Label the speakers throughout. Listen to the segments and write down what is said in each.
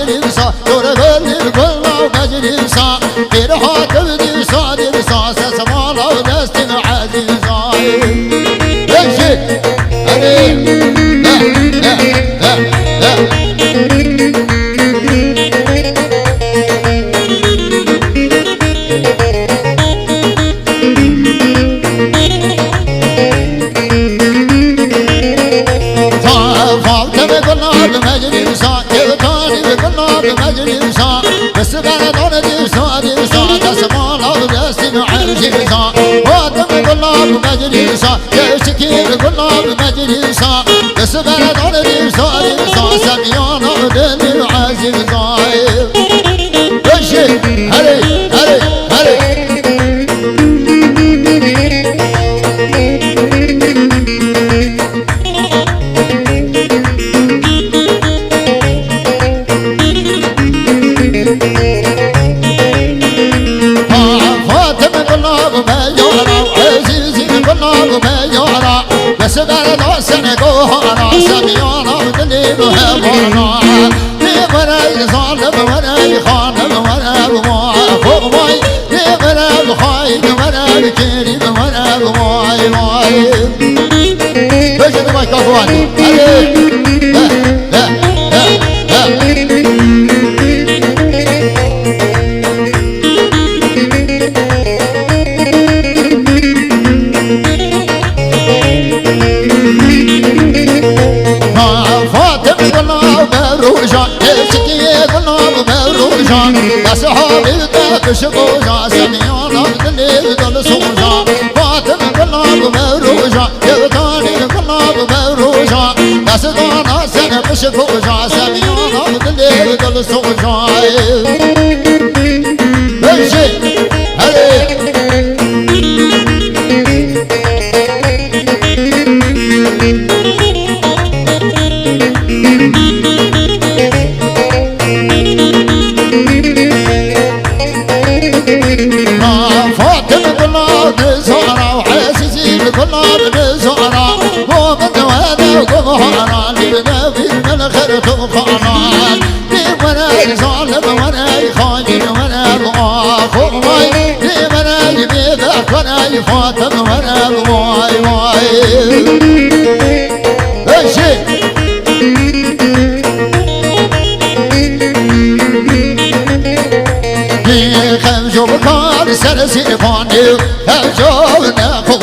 Speaker 1: مجلس دور بلد كله مجلس غير حاكم ديسا ديسا سسمالا ودست عزيزا ايشي علي لا لا لا بمجلسا يبتاني بكنا بمجلسا بس بلدون ديسا ديسا تسمالا ودستن عرجيسا وادم بكنا بمجلسا يشكي بكنا بمجلسا بس بلدون ديسا ديسا سميانا ودن عزيزا وشي هلي هلي هلي بس بلد سنقوها سميانا ودلي بهبونا لغنا يظالم ونا يخانم ونا بموافق ماي لغنا بخايد ونا بكريم ونا بماي ماي بجد ما يكفواني علي لا لا لا أصحابي تكشفوجا سميانا بدلي بدل صوجا فاتم قلاب مروجا يبتاني قلاب مروجا أصدانا سنكشفوجا سميانا بدلي بدل صوجا بيشي هلي كلنا بنزورا ومن وانا وقمهانا لبنبي من الخير تبقانا لمنا ظالم وانا خاين وانا مؤاخو ماي لمنا يبيدك وانا يفاتم وانا ماي ماي ايشي خمجو بكار سرسي فاني خمجو ناخو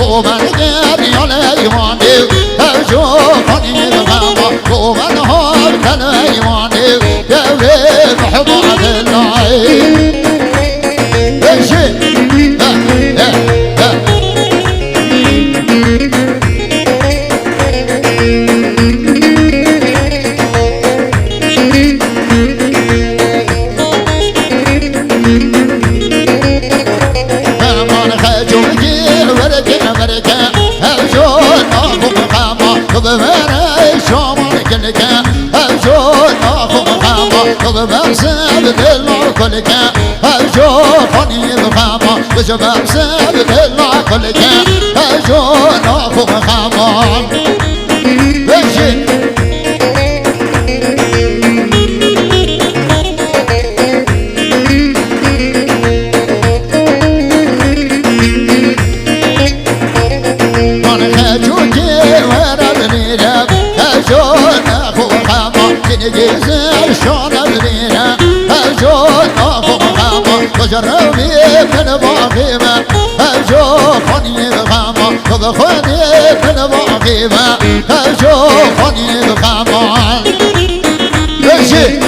Speaker 1: ومن غير يليواني أشوفني بغابة ومن هار تليواني يبي بحضان الله ايشي بمساب بالله كلك أشوفني بخاما بمساب بالله كلك أشوفني بخاما بشي من خجوتي ورا بنيرا أشوفني بخاما تنجيز شون بنيرا وجربي من باقيمة أشوفني بخاما وبخوني من باقيمة أشوفني بخاما بشي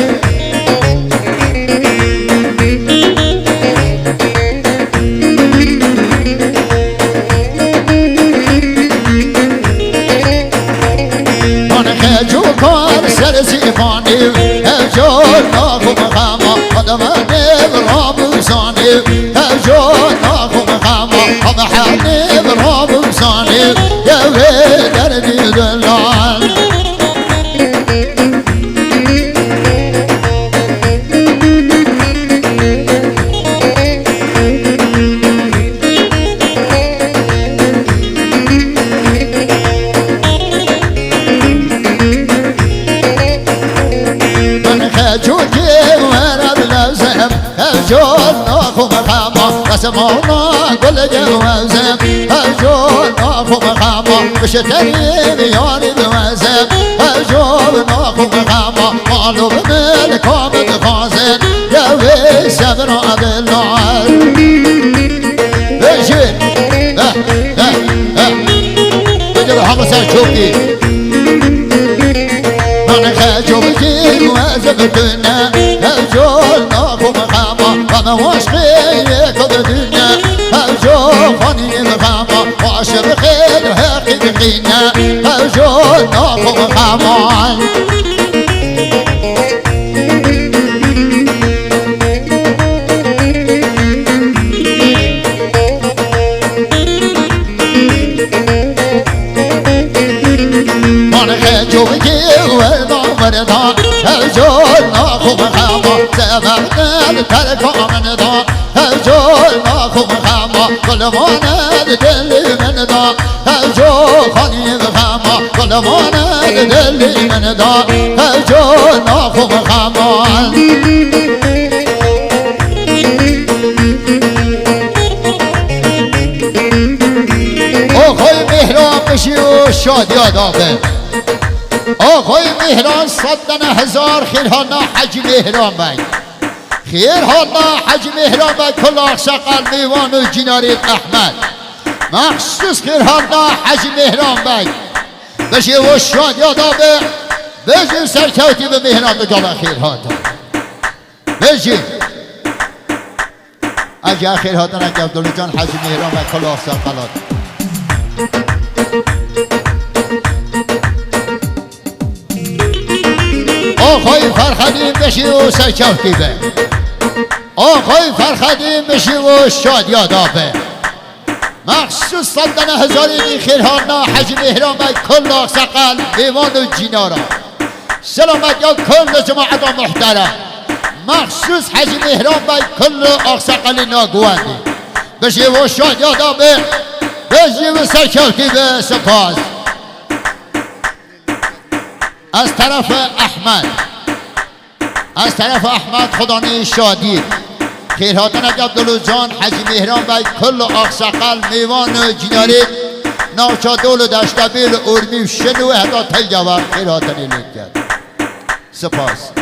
Speaker 1: من خجوكار سرسيفاني أشوفني بخاما ودمني برابوساني أشوفني بخاما ومحاني برابوساني يا ويل دردي دلال جوکی ورد لازم جون ناخو مقاما قسمونا گل جوازم جون ناخو مقاما بشترین یاری دوازم جون ناخو مقاما مالو بملک آمد خازن دوی سبر عبدالله بشین بجر حمسه چوکی من خجو بجی وازم الدنيا هجول ناخو مقاما وانا واشقي كل الدنيا هجول فاني مقاما واشر خير هاقي بقينا هجول ناخو مقاما جو بجي وردا هجول ناخو مقاما زمرنا الترك من دا هجول ناخو مقاما كل ما ندل من دا هجول خاني مقاما كل ما ندل من دا هجول ناخو مقاما آقای مهران بشی و شادی آدابه آقای مهران صدن هزار خیرهانا حج مهران بی خیرهانا حج مهران بی کل آقساقل میوان و جناری احمد مخصوص خیرهانا حج مهران بی بشی و شادی آدابه بشی سرکوتی به مهران بگالا خیرهانا بشی اجا خیرهانا عبدالله جان حج مهران بی کل آقساقلات آقای فرخدین بشی و سرکوتی به آقای فرخدین بشی و شادی آدابه مخصوص صدن هزاری خیرهانا حج مهران بی کل آقساقل دیوان و جینارا سلامت یا کل جماعت محترم مخصوص حج مهران بی کل آقساقل ناگواندی بشی و شادی آدابه بشی و سرکوتی به سپاس از طرف احمد خدانی شادی خیرهاتن عبدالله جان حج مهران بی کل آقساقل میوان جناری ناوچا دول دشتبیل ارمی و شنو هدا تلگوار خیرهاتن لکت سپاس